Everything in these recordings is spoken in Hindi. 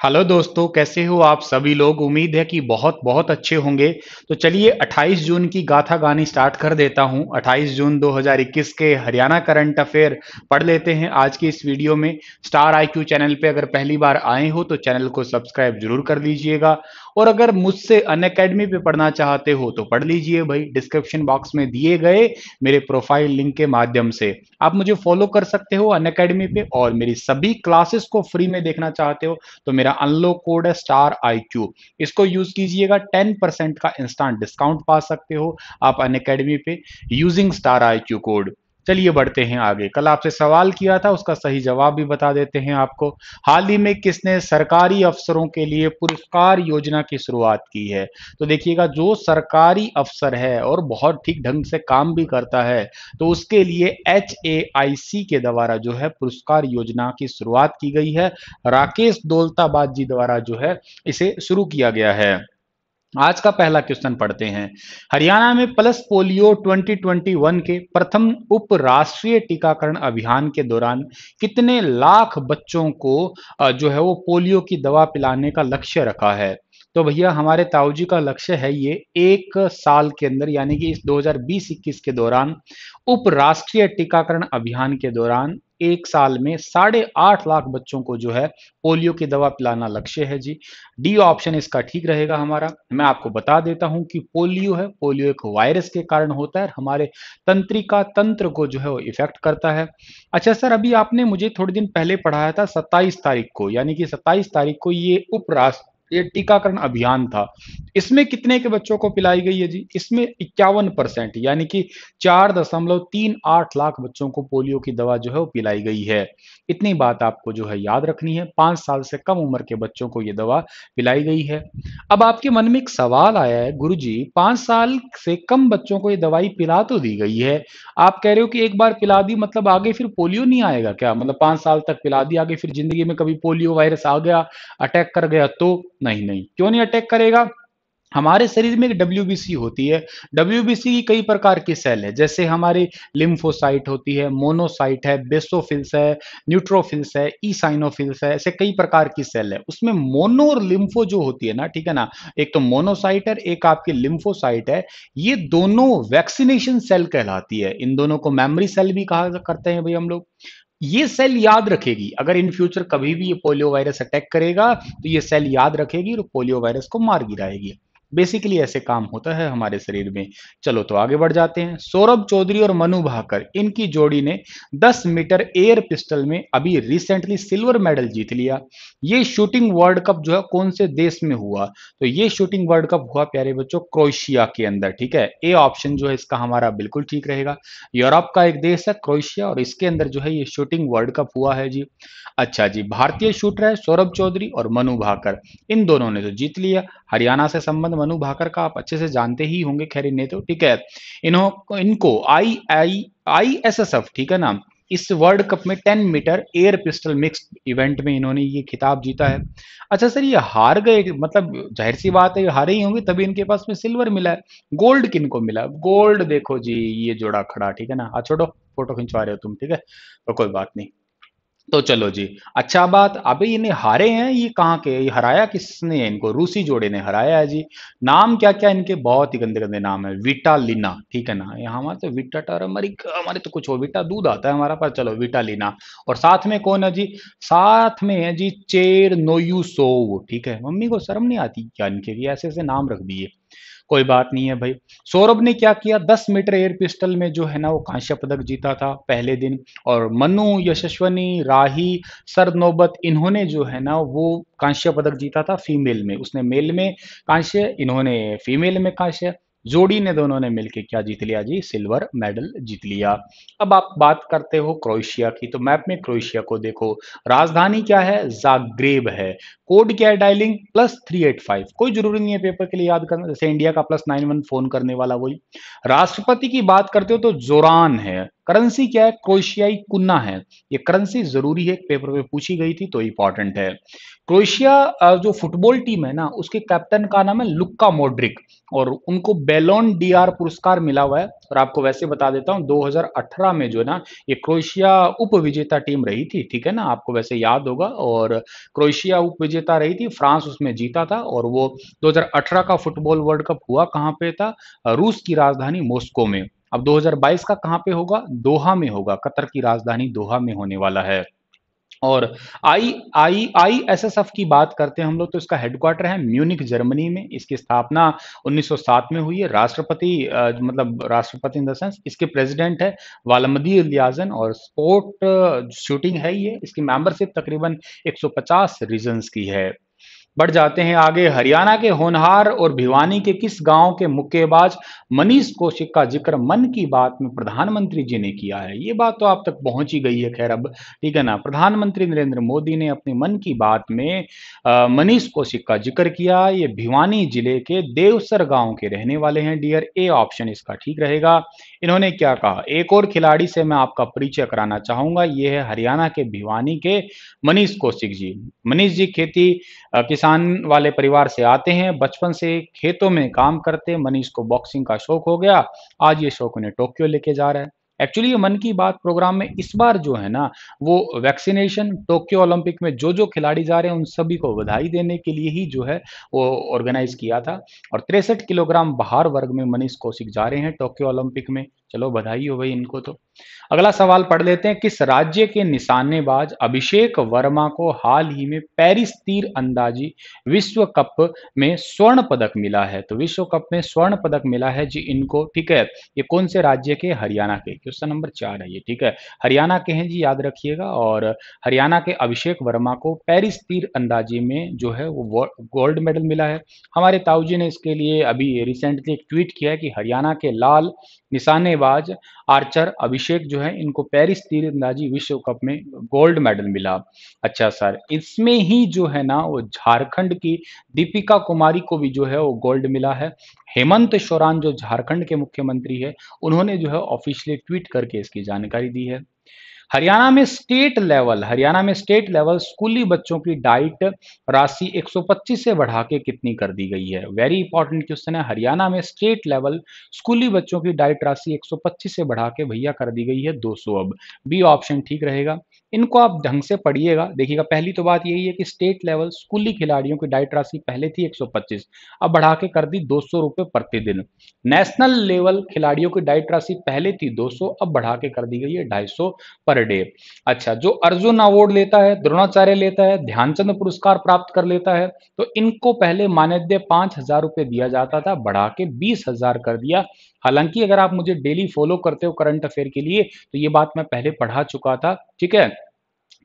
हेलो दोस्तों, कैसे हो आप सभी लोग। उम्मीद है कि बहुत बहुत अच्छे होंगे। तो चलिए 28 जून की गाथा गानी स्टार्ट कर देता हूं। 28 जून 2021 के हरियाणा करंट अफेयर पढ़ लेते हैं आज की इस वीडियो में। स्टार आईक्यू चैनल पे अगर पहली बार आए हो तो चैनल को सब्सक्राइब जरूर कर लीजिएगा। और अगर मुझसे अनअकैडमी पे पढ़ना चाहते हो तो पढ़ लीजिए भाई, डिस्क्रिप्शन बॉक्स में दिए गए मेरे प्रोफाइल लिंक के माध्यम से आप मुझे फॉलो कर सकते हो अनअकैडमी पे। और मेरी सभी क्लासेस को फ्री में देखना चाहते हो तो मेरा अनलॉक कोड है स्टार आई क्यू, इसको यूज कीजिएगा। 10% का इंस्टेंट डिस्काउंट पा सकते हो आप अनअकैडमी पे using star I Q code. चलिए बढ़ते हैं आगे। कल आपसे सवाल किया था, उसका सही जवाब भी बता देते हैं आपको। हाल ही में किसने सरकारी अफसरों के लिए पुरस्कार योजना की शुरुआत की है? तो देखिएगा, जो सरकारी अफसर है और बहुत ठीक ढंग से काम भी करता है तो उसके लिए HAIC के द्वारा जो है पुरस्कार योजना की शुरुआत की गई है। राकेश दौलताबाद जी द्वारा जो है इसे शुरू किया गया है। आज का पहला क्वेश्चन पढ़ते हैं। हरियाणा में पल्स पोलियो 2021 के प्रथम उप राष्ट्रीय टीकाकरण अभियान के दौरान कितने लाख बच्चों को जो है वो पोलियो की दवा पिलाने का लक्ष्य रखा है? तो भैया हमारे ताऊ जी का लक्ष्य है ये 1 साल के अंदर, यानी कि इस 2020-21 के दौरान उप राष्ट्रीय टीकाकरण अभियान के दौरान 1 साल में 8.5 लाख बच्चों को जो है पोलियो की दवा पिलाना लक्ष्य है जी। डी ऑप्शन इसका ठीक रहेगा हमारा। मैं आपको बता देता हूं कि पोलियो है, पोलियो एक वायरस के कारण होता है, हमारे तंत्रिका तंत्र को जो है वो इफेक्ट करता है। अच्छा सर, अभी आपने मुझे थोड़े दिन पहले पढ़ाया था 27 तारीख को, यानी कि 27 तारीख को ये उपराष्ट्र ये टीकाकरण अभियान था। इसमें कितने के बच्चों को पिलाई गई है जी? इसमें 51%, यानी कि 4.38 लाख बच्चों को पोलियो की दवा जो है वो पिलाई गई है। इतनी बात आपको जो है याद रखनी है। 5 साल से कम उम्र के बच्चों को ये दवा पिलाई गई है। अब आपके मन में एक सवाल आया है, गुरुजी 5 साल से कम बच्चों को ये दवाई पिला तो दी गई है, आप कह रहे हो कि एक बार पिला दी मतलब आगे फिर पोलियो नहीं आएगा क्या? मतलब 5 साल तक पिला दी, आगे फिर जिंदगी में कभी पोलियो वायरस आ गया, अटैक कर गया तो? नहीं नहीं, क्यों नहीं अटैक करेगा। हमारे शरीर में एक डब्ल्यूबीसी होती है। डब्ल्यूबीसी की कई प्रकार की सेल है, जैसे हमारी लिम्फोसाइट होती है, मोनोसाइट है, बेसोफिल्स है, न्यूट्रोफिल्स है, ईसाइनोफिल्स है, ऐसे कई प्रकार की सेल है। उसमें मोनो और लिम्फो जो होती है ना, ठीक है ना, एक तो मोनोसाइट है, एक आपकी लिम्फोसाइट है। ये दोनों वैक्सीनेशन सेल कहलाती है। इन दोनों को मेमोरी सेल भी कहा करते हैं भाई हम लोग। ये सेल याद रखेगी, अगर इन फ्यूचर कभी भी ये पोलियो वायरस अटैक करेगा तो ये सेल याद रखेगी और पोलियो वायरस को मार गिराएगी। बेसिकली ऐसे काम होता है हमारे शरीर में। चलो तो आगे बढ़ जाते हैं। सौरभ चौधरी और मनु भाकर, इनकी जोड़ी ने 10 मीटर एयर पिस्टल में अभी रिसेंटली सिल्वर मेडल जीत लिया। ये शूटिंग वर्ल्ड कप जो है कौन से देश में हुआ? तो ये शूटिंग वर्ल्ड कप हुआ प्यारे बच्चों क्रोएशिया के अंदर, ठीक है। ए ऑप्शन जो है इसका हमारा बिल्कुल ठीक रहेगा। यूरोप का एक देश है क्रोएशिया और इसके अंदर जो है ये शूटिंग वर्ल्ड कप हुआ है जी। अच्छा जी, भारतीय शूटर है सौरभ चौधरी और मनु भाकर, इन दोनों ने तो जीत लिया। हरियाणा से संबंध मनु भाकर का आप अच्छे से जानते ही होंगे, खैर इन्हें तो ठीक है। इनको ISSF, ठीक है ना, इस वर्ल्ड कप में 10 metre air pistol mix event में इन्होंने ये खिताब जीता है। अच्छा सर, ये हार गए मतलब जाहिर सी बात है ये हारे ही होंगे, तभी इनके पास में सिल्वर मिला है। गोल्ड किनको मिला? गोल्ड देखो जी, ये जोड़ा खड़ा, ठीक है ना। छोड़ो, फोटो खिंचवा रहे हो तुम, ठीक है, तो कोई बात नहीं। तो चलो जी, अच्छा बात, अबे इन्हें हारे हैं ये कहाँ के? ये हराया किसने है इनको? रूसी जोड़े ने हराया है जी। नाम क्या क्या इनके? बहुत ही गंदे गंदे नाम है। विटालिना, ठीक है ना, यहाँ हमारे तो विटा टर्मरिक, हमारे तो कुछ हो, विटा दूध आता है हमारा, पर चलो विटालिना। और साथ में कौन है जी? साथ में है जी चेर नोयूसोव, ठीक है। मम्मी को शर्म नहीं आती क्या इनके? ऐसे ऐसे नाम रख दिए। कोई बात नहीं है भाई। सौरभ ने क्या किया, 10 मीटर एयर पिस्टल में जो है ना वो कांस्य पदक जीता था पहले दिन। और मनु, यशस्वनी, राही, सरनोबत, इन्होंने जो है ना वो कांस्य पदक जीता था फीमेल में। उसने मेल में कांस्य, इन्होंने फीमेल में कांस्य। जोड़ी ने दोनों ने मिलकर क्या जीत लिया जी? सिल्वर मेडल जीत लिया। अब आप बात करते हो क्रोएशिया की, तो मैप में क्रोएशिया को देखो। राजधानी क्या है? जाग्रेब है। कोड क्या है? डायलिंग +385। कोई जरूरी नहीं है पेपर के लिए याद करना, जैसे इंडिया का +91 फोन करने वाला वही। राष्ट्रपति की बात करते हो तो जोरान है। करेंसी क्या है? क्रोएशियाई कुन्ना है। ये करेंसी ज़रूरी है, पेपर में पूछी गई थी तो इम्पोर्टेंट है। क्रोएशिया जो फुटबॉल टीम है ना, उसके कैप्टन का नाम है लुक्का मॉड्रिक और उनको बैलोन डीआर पुरस्कार मिला हुआ है। और आपको वैसे बता देता हूँ 2018 में जो है ना, ये क्रोएशिया उप विजेता टीम रही थी, ठीक है ना? आपको वैसे याद होगा। और क्रोएशिया उप विजेता रही थी, फ्रांस उसमें जीता था। और वो 2018 का फुटबॉल वर्ल्ड कप हुआ कहाँ पे था? रूस की राजधानी मॉस्को में। अब 2022 का कहाँ पे होगा? दोहा में होगा, कतर की राजधानी दोहा में होने वाला है। और आईएसएसएफ की बात करते हैं हम लोग, तो इसका हेडक्वार्टर है म्यूनिख जर्मनी में। इसकी स्थापना 1907 में हुई है। राष्ट्रपति मतलब राष्ट्रपति इन द सेंस इसके प्रेसिडेंट है वालमदीर लियाजन। और स्पोर्ट शूटिंग है ये। इसकी मेंबरशिप तकरीबन 150 रीजन्स की है। बढ़ जाते हैं आगे। हरियाणा के होनहार और भिवानी के किस गांव के मुक्केबाज मनीष कौशिक का जिक्र मन की बात में प्रधानमंत्री जी ने किया है? ये बात तो आप तक पहुंच ही गई है, खैर अब ठीक है ना। प्रधानमंत्री नरेंद्र मोदी ने अपनी मन की बात में मनीष कौशिक का जिक्र किया। ये भिवानी जिले के देवसर गांव के रहने वाले हैं डियर। ए ऑप्शन इसका ठीक रहेगा। इन्होंने क्या कहा? एक और खिलाड़ी से मैं आपका परिचय कराना चाहूंगा। ये है हरियाणा के भिवानी के मनीष कौशिक जी। मनीष जी खेती किसान वाले परिवार से आते हैं। बचपन से खेतों में काम करते। मनीष को बॉक्सिंग का शौक हो गया। आज ये शौक उन्हें टोक्यो लेके जा रहा है। एक्चुअली ये मन की बात प्रोग्राम में इस बार जो है ना, वो वैक्सीनेशन टोक्यो ओलंपिक में जो खिलाड़ी जा रहे हैं उन सभी को बधाई देने के लिए ही जो है वो ऑर्गेनाइज किया था। और 63 किलोग्राम भार वर्ग में मनीष कौशिक जा रहे हैं टोक्यो ओलंपिक में। चलो बधाई हो भाई इनको तो। अगला सवाल पढ़ लेते हैं। किस राज्य के निशानेबाज अभिषेक वर्मा को हाल ही में पेरिस तीर अंदाजी विश्व कप में स्वर्ण पदक मिला है? तो विश्व कप में स्वर्ण पदक मिला है जी इनको, ठीक है। ये कौन से राज्य के? हरियाणा के। क्वेश्चन नंबर 4 है ये, ठीक है। हरियाणा के हैं जी, याद रखिएगा। और हरियाणा के अभिषेक वर्मा को पेरिस तीर अंदाजी में जो है वो गोल्ड मेडल मिला है। हमारे ताऊ जी ने इसके लिए अभी रिसेंटली एक ट्वीट किया है कि हरियाणा के लाल निशानेबाज आर्चर अभिषेक जो है इनको पेरिस तीरंदाजी विश्व कप में गोल्ड मेडल मिला। अच्छा सर, इसमें ही जो है ना वो झारखंड की दीपिका कुमारी को भी जो है वो गोल्ड मिला है। हेमंत सोरेन जो झारखंड के मुख्यमंत्री है, उन्होंने जो है ऑफिशियली ट्वीट करके इसकी जानकारी दी है। हरियाणा में स्टेट लेवल स्कूली बच्चों की डाइट राशि 125 से बढ़ा के कितनी कर दी गई है? वेरी इंपॉर्टेंट क्वेश्चन है। हरियाणा में स्टेट लेवल स्कूली बच्चों की डाइट राशि 125 से बढ़ा के भैया कर दी गई है 200 अब। बी ऑप्शन ठीक रहेगा। इनको आप ढंग से पढ़िएगा, देखिएगा। पहली तो बात यही है कि स्टेट लेवल स्कूली खिलाड़ियों की डाइट राशि पहले थी 125, अब बढ़ा के कर दी 200 रुपये प्रतिदिन। नेशनल लेवल खिलाड़ियों की डाइट राशि पहले थी 200, अब बढ़ा के कर दी गई है 250 पर डे। अच्छा, जो अर्जुन अवार्ड लेता है, द्रोणाचार्य लेता है, ध्यानचंद पुरस्कार प्राप्त कर लेता है, तो इनको पहले मानदेय 5,000 रुपये दिया जाता था, बढ़ा के 20,000 कर दिया। हालांकि अगर आप मुझे डेली फॉलो करते हो करंट अफेयर के लिए, तो ये बात मैं पहले पढ़ा चुका था, ठीक है।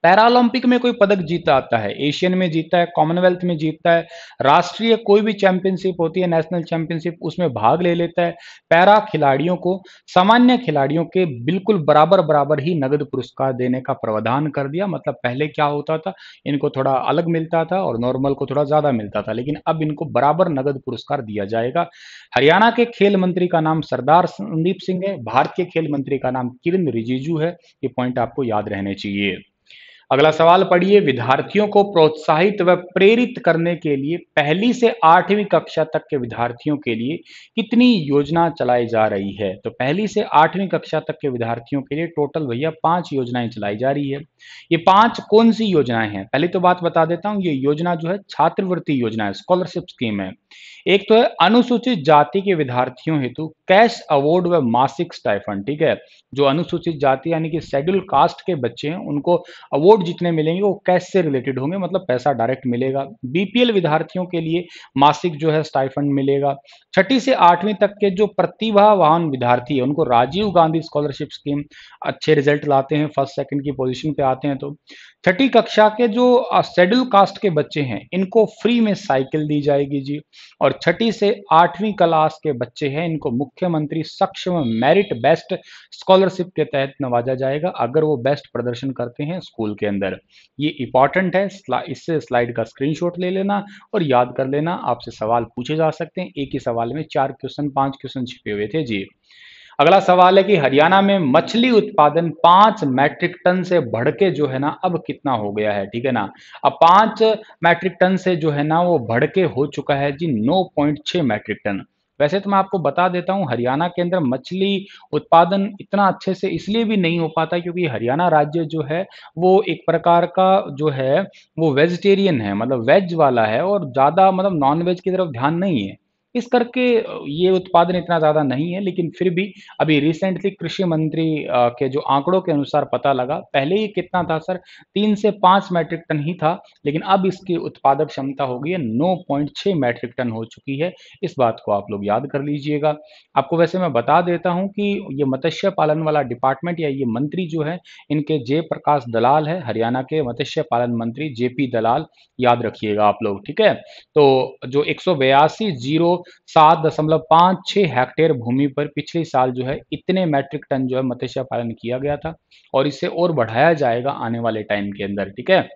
पैरालंपिक में कोई पदक जीता आता है, एशियन में जीता है, कॉमनवेल्थ में जीतता है, राष्ट्रीय कोई भी चैंपियनशिप होती है, नेशनल चैंपियनशिप, उसमें भाग ले लेता है। पैरा खिलाड़ियों को सामान्य खिलाड़ियों के बिल्कुल बराबर बराबर ही नगद पुरस्कार देने का प्रावधान कर दिया। मतलब पहले क्या होता था, इनको थोड़ा अलग मिलता था और नॉर्मल को थोड़ा ज्यादा मिलता था, लेकिन अब इनको बराबर नगद पुरस्कार दिया जाएगा। हरियाणा के खेल मंत्री का नाम सरदार संदीप सिंह है। भारत के खेल मंत्री का नाम किरण रिजिजू है। ये पॉइंट आपको याद रहने चाहिए। अगला सवाल पढ़िए। विद्यार्थियों को प्रोत्साहित व प्रेरित करने के लिए पहली से 8वीं कक्षा तक के विद्यार्थियों के लिए कितनी योजना चलाई जा रही है? तो पहली से 8वीं कक्षा तक के विद्यार्थियों के लिए टोटल भैया 5 योजनाएं चलाई जा रही है। ये 5 कौन सी योजनाएं हैं? पहली तो बात बता देता हूं, ये योजना जो है छात्रवृत्ति योजना है, स्कॉलरशिप स्कीम है। एक तो है अनुसूचित जाति के विद्यार्थियों हेतु कैश अवार्ड व मासिक स्टाइफंड, ठीक है। जो अनुसूचित जाति यानी कि शेड्यूल कास्ट के बच्चे हैं, उनको अवार्ड जितने मिलेंगे वो कैश से रिलेटेड होंगे, मतलब पैसा डायरेक्ट मिलेगा। बीपीएल विद्यार्थियों के लिए मासिक जो है स्टाइफंड मिलेगा। 6ठी से 8वीं तक के जो प्रतिभावान विद्यार्थी है उनको राजीव गांधी स्कॉलरशिप स्कीम, अच्छे रिजल्ट लाते हैं, फर्स्ट सेकंड की पोजीशन पे आते हैं तो। 6ठी कक्षा के जो शेड्यूल कास्ट के बच्चे हैं इनको फ्री में साइकिल दी जाएगी जी। और 6ठी से 8वीं क्लास के बच्चे हैं, इनको मुख्यमंत्री सक्षम मेरिट बेस्ट स्कॉलरशिप के तहत नवाजा जाएगा अगर वो बेस्ट प्रदर्शन करते हैं स्कूल के अंदर। ये इंपॉर्टेंट है, इससे स्लाइड का स्क्रीनशॉट ले लेना और याद कर लेना। आपसे सवाल पूछे जा सकते हैं, एक ही सवाल में 4 क्वेश्चन 5 क्वेश्चन छिपे हुए थे जी। अगला सवाल है कि हरियाणा में मछली उत्पादन 5 मैट्रिक टन से बढ़ के जो है ना अब कितना हो गया है, ठीक है ना। अब 5 मैट्रिक टन से जो है ना वो बढ़ के हो चुका है जी 9.6 मैट्रिक टन। वैसे तो मैं आपको बता देता हूँ हरियाणा के अंदर मछली उत्पादन इतना अच्छे से इसलिए भी नहीं हो पाता क्योंकि हरियाणा राज्य जो है वो एक प्रकार का जो है वो वेजिटेरियन है, मतलब वेज वाला है और ज़्यादा मतलब नॉन वेज की तरफ ध्यान नहीं है। इस करके ये उत्पादन इतना ज़्यादा नहीं है, लेकिन फिर भी अभी रिसेंटली कृषि मंत्री के जो आंकड़ों के अनुसार पता लगा, पहले ये कितना था सर, 3 से 5 मैट्रिक टन ही था, लेकिन अब इसकी उत्पादक क्षमता हो गई है 9.6 मैट्रिक टन हो चुकी है। इस बात को आप लोग याद कर लीजिएगा। आपको वैसे मैं बता देता हूँ कि ये मत्स्य पालन वाला डिपार्टमेंट या ये मंत्री जो है, इनके जयप्रकाश दलाल है, हरियाणा के मत्स्य पालन मंत्री जेपी दलाल, याद रखिएगा आप लोग, ठीक है। तो जो 182,007.56 हेक्टेयर भूमि पर पिछले साल जो है इतने मैट्रिक टन जो है मत्स्य पालन किया गया था और इसे और बढ़ाया जाएगा आने वाले टाइम के अंदर, ठीक है।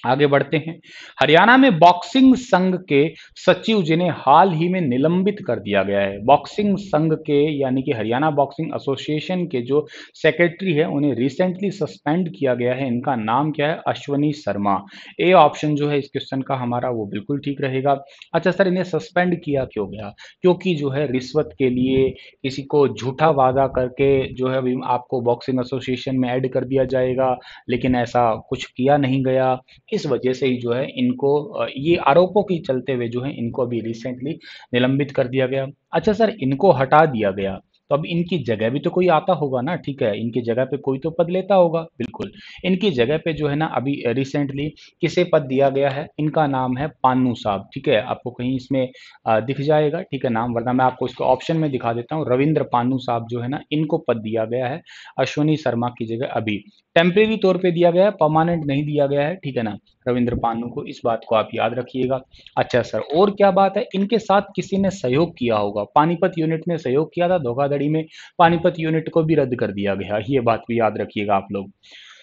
आगे बढ़ते हैं। हरियाणा में बॉक्सिंग संघ के सचिव जिन्हें हाल ही में निलंबित कर दिया गया है, बॉक्सिंग संघ के यानी कि हरियाणा बॉक्सिंग एसोसिएशन के जो सेक्रेटरी है उन्हें रिसेंटली सस्पेंड किया गया है। इनका नाम क्या है, अश्वनी शर्मा। ए ऑप्शन जो है इस क्वेश्चन का हमारा वो बिल्कुल ठीक रहेगा। अच्छा सर, इन्हें सस्पेंड किया क्यों गया, क्योंकि जो है रिश्वत के लिए किसी को झूठा वादा करके जो है अभी आपको बॉक्सिंग एसोसिएशन में ऐड कर दिया जाएगा, लेकिन ऐसा कुछ किया नहीं गया। इस वजह से ही जो है इनको ये आरोपों की चलते हुए जो है इनको अभी रिसेंटली निलंबित कर दिया गया। अच्छा सर, इनको हटा दिया गया तो अब इनकी जगह भी तो कोई आता होगा ना, ठीक है, इनकी जगह पे कोई तो पद लेता होगा, बिल्कुल। इनकी जगह पे जो है ना अभी रिसेंटली किसे पद दिया गया है, इनका नाम है पान्नू साहब, ठीक है। आपको कहीं इसमें दिख जाएगा, ठीक है, नाम, वरना मैं आपको इसको ऑप्शन में दिखा देता हूँ। रविंद्र पान्नू साहब जो है ना इनको पद दिया गया है अश्वनी शर्मा की जगह अभी। टेम्परेरी तौर पे दिया गया है, परमानेंट नहीं दिया गया है, ठीक है ना, रविंद्र पान्नू को। इस बात को आप याद रखिएगा। अच्छा सर, और क्या बात है, इनके साथ किसी ने सहयोग किया होगा, पानीपत यूनिट ने सहयोग किया था धोखाधड़ी में, पानीपत यूनिट को भी रद्द कर दिया गया, ये बात भी याद रखिएगा आप लोग।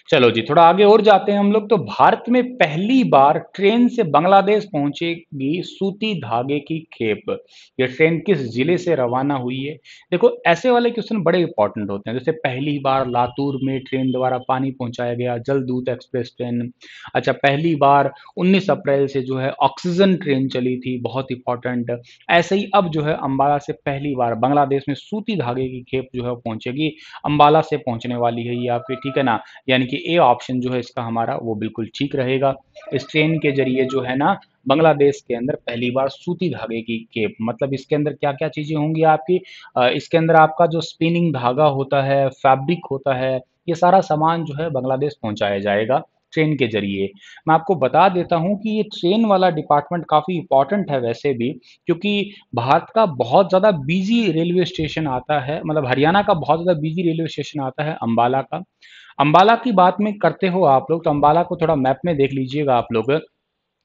चलो जी, थोड़ा आगे और जाते हैं हम लोग। तो भारत में पहली बार ट्रेन से बांग्लादेश पहुंचेगी सूती धागे की खेप। ये ट्रेन किस जिले से रवाना हुई है? देखो, ऐसे वाले क्वेश्चन बड़े इंपॉर्टेंट होते हैं। जैसे पहली बार लातूर में ट्रेन द्वारा पानी पहुंचाया गया, जलदूत एक्सप्रेस ट्रेन। अच्छा, पहली बार 19 अप्रैल से जो है ऑक्सीजन ट्रेन चली थी, बहुत इंपॉर्टेंट। ऐसे ही अब जो है अंबाला से पहली बार बांग्लादेश में सूती धागे की खेप जो है पहुंचेगी, अंबाला से पहुंचने वाली है ये आपकी, ठीक है ना। यानी कि ए ऑप्शन जो है इसका हमारा वो बिल्कुल ठीक रहेगा। इस ट्रेन के जरिए जो है ना बांग्लादेश के अंदर पहली बार सूती धागे की खेप, मतलब इसके अंदर क्या क्या चीजें होंगी आपकी, इसके अंदर आपका जो स्पिनिंग धागा होता है, फैब्रिक होता है, ये सारा सामान जो है बांग्लादेश पहुंचाया जाएगा ट्रेन के जरिए। मैं आपको बता देता हूँ कि ये ट्रेन वाला डिपार्टमेंट काफ़ी इंपॉर्टेंट है वैसे भी, क्योंकि भारत का बहुत ज़्यादा बिजी रेलवे स्टेशन आता है, मतलब हरियाणा का बहुत ज़्यादा बिजी रेलवे स्टेशन आता है अम्बाला का। अम्बाला की बात में करते हो आप लोग, तो अम्बाला को थोड़ा मैप में देख लीजिएगा आप लोग।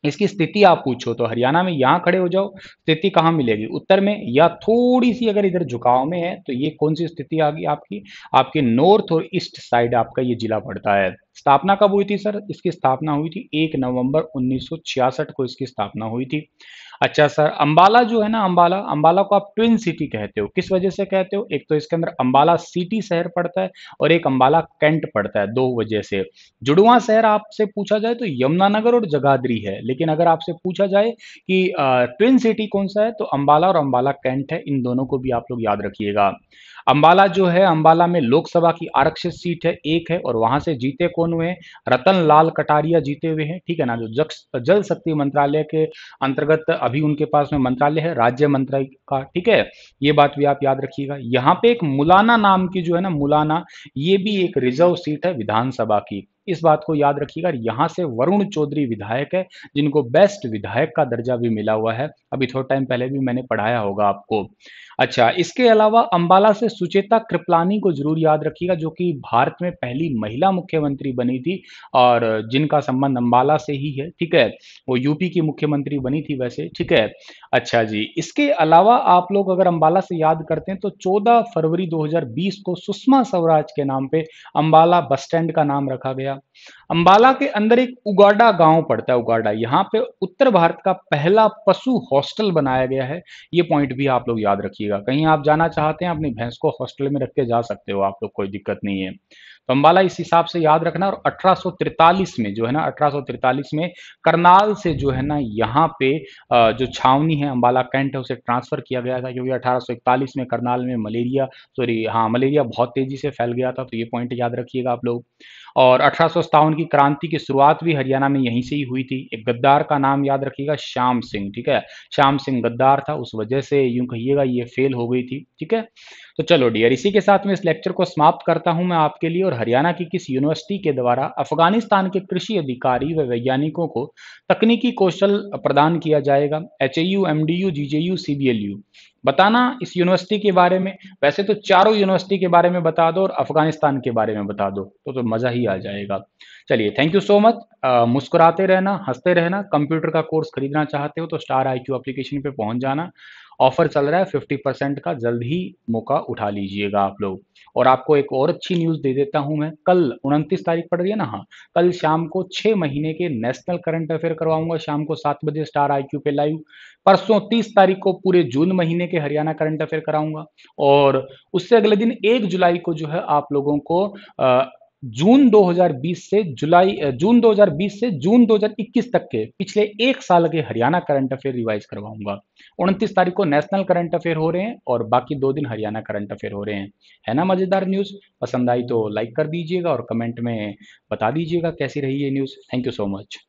इसकी स्थिति आप पूछो तो हरियाणा में यहाँ खड़े हो जाओ, स्थिति कहाँ मिलेगी, उत्तर में या थोड़ी सी अगर इधर झुकाव में है तो ये कौन सी स्थिति आ गई आपकी, आपके नॉर्थ और ईस्ट साइड आपका ये जिला पड़ता है। स्थापना कब हुई थी सर, इसकी स्थापना हुई थी 1 नवंबर 1966 को इसकी स्थापना हुई थी। अच्छा सर, अंबाला जो है ना, अंबाला, अंबाला को आप ट्विन सिटी कहते हो, किस वजह से कहते हो, एक तो इसके अंदर अंबाला सिटी शहर पड़ता है और एक अंबाला कैंट पड़ता है, दो वजह से। जुड़वा शहर आपसे पूछा जाए तो यमुनानगर और जगाधरी है, लेकिन अगर आपसे पूछा जाए कि ट्विन सिटी कौन सा है तो अंबाला और अंबाला कैंट है, इन दोनों को भी आप लोग याद रखिएगा। अंबाला जो है, अंबाला में लोकसभा की आरक्षित सीट है, एक है, और वहां से जीते कौन हुए हैं, रतन लाल कटारिया जीते हुए हैं, ठीक है ना, जो जल शक्ति मंत्रालय के अंतर्गत अभी उनके पास में मंत्रालय है, राज्य मंत्रालय का, ठीक है। ये बात भी आप याद रखिएगा। यहाँ पे एक मुलाना नाम की जो है ना, मुलाना, ये भी एक रिजर्व सीट है विधानसभा की, इस बात को याद रखिएगा। यहाँ से वरुण चौधरी विधायक है, जिनको बेस्ट विधायक का दर्जा भी मिला हुआ है, अभी थोड़ा टाइम पहले भी मैंने पढ़ाया होगा आपको। अच्छा, इसके अलावा अंबाला से सुचेता कृपलानी को जरूर याद रखिएगा, जो कि भारत में पहली महिला मुख्यमंत्री बनी थी और जिनका संबंध अंबाला से ही है, ठीक है। वो यूपी की मुख्यमंत्री बनी थी वैसे, ठीक है। अच्छा जी, इसके अलावा आप लोग अगर अंबाला से याद करते हैं तो 14 फरवरी 2020 को सुषमा स्वराज के नाम पे अंबाला बस स्टैंड का नाम रखा गया। अंबाला के अंदर एक उगाडा गांव पड़ता है, उगाडा। यहाँ पे उत्तर भारत का पहला पशु हॉस्टल बनाया गया है। ये पॉइंट भी आप लोग याद रखिएगा। कहीं आप जाना चाहते हैं अपनी भैंस को हॉस्टल में रख के जा सकते हो आप लोग, कोई दिक्कत नहीं है। तो अंबाला इस हिसाब से याद रखना। और 1843 में जो है ना, 1843 में करनाल से जो है ना यहाँ पे जो छावनी है अंबाला कैंट है उसे ट्रांसफर किया गया था, क्योंकि 1841 में करनाल में मलेरिया, सॉरी हाँ, मलेरिया बहुत तेजी से फैल गया था। तो ये पॉइंट याद रखिएगा आप लोग। और 1857 की क्रांति की शुरुआत भी हरियाणा में यहीं से ही हुई थी। एक गद्दार का नाम याद रखिएगा, श्याम सिंह, ठीक है। श्याम सिंह गद्दार था, उस वजह से यूं कहिएगा ये फेल हो गई थी, ठीक है। तो चलो डियर, इसी के साथ में इस लेक्चर को समाप्त करता हूं मैं आपके लिए। और हरियाणा की किस यूनिवर्सिटी के द्वारा अफगानिस्तान के कृषि अधिकारी व वैज्ञानिकों को तकनीकी कौशल प्रदान किया जाएगा? HAU, MDU, GJU, CBLU। बताना इस यूनिवर्सिटी के बारे में। वैसे तो चारों यूनिवर्सिटी के बारे में बता दो और अफगानिस्तान के बारे में बता दो, तो मज़ा ही आ जाएगा। चलिए, थैंक यू सो मच। मुस्कुराते रहना, हंसते रहना। कंप्यूटर का कोर्स खरीदना चाहते हो तो स्टार IQ एप्लीकेशन पे पहुंच जाना। ऑफर चल रहा है 50% का, जल्द ही मौका उठा लीजिएगा आप लोग। और आपको एक और अच्छी न्यूज़ दे देता हूं मैं। कल 29 तारीख पड़ रही है ना, हाँ, कल शाम को 6 महीने के नेशनल करंट अफेयर करवाऊंगा शाम को 7 बजे स्टार IQ पे लाइव। परसों 30 तारीख को पूरे जून महीने के हरियाणा करंट अफेयर कराऊंगा। और उससे अगले दिन 1 जुलाई को जो है आप लोगों को जून 2020 से जून 2020 से जून 2021 तक के पिछले एक साल के हरियाणा करंट अफेयर रिवाइज करवाऊंगा। 29 तारीख को नेशनल करंट अफेयर हो रहे हैं और बाकी 2 दिन हरियाणा करंट अफेयर हो रहे हैं। है ना मजेदार न्यूज़? पसंद आई तो लाइक कर दीजिएगा और कमेंट में बता दीजिएगा कैसी रही ये news. Thank you so much.